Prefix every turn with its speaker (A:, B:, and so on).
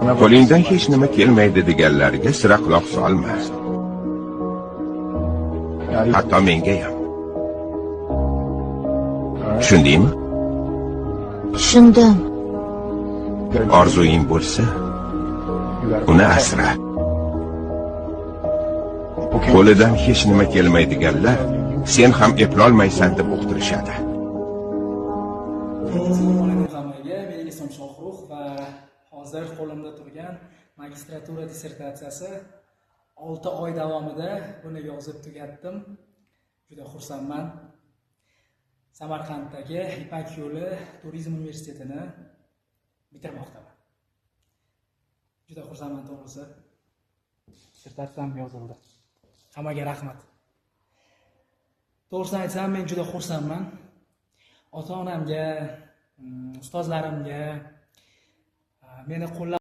A: Qo'lingdan hech nima kelmaydi deganlarga sira quloq solma. Hatto menga ham. Tushundingmi?
B: Tushundim.
A: Orzuying bo'lsa, uni asra. Qo'lidan hech nima kelmaydiganlar sen ham eplolmaysan deb uqtirishadi.
C: Men ismim Shohrux va hozir qo'limda turgan magistratura dissertatsiyasi 6 oy davomida buni yozib tugatdim. Juda xursandman. Samarqanddagi Ipak yo'li turizm universitetini bitirmoqdaman. Juda xursandman to'g'risi. Dissertatsiyam yozildi. Hammaga rahmat. To'g'risini aytsam, men juda xursandman. Ota-onamga, ustozlarimga meni qo'llab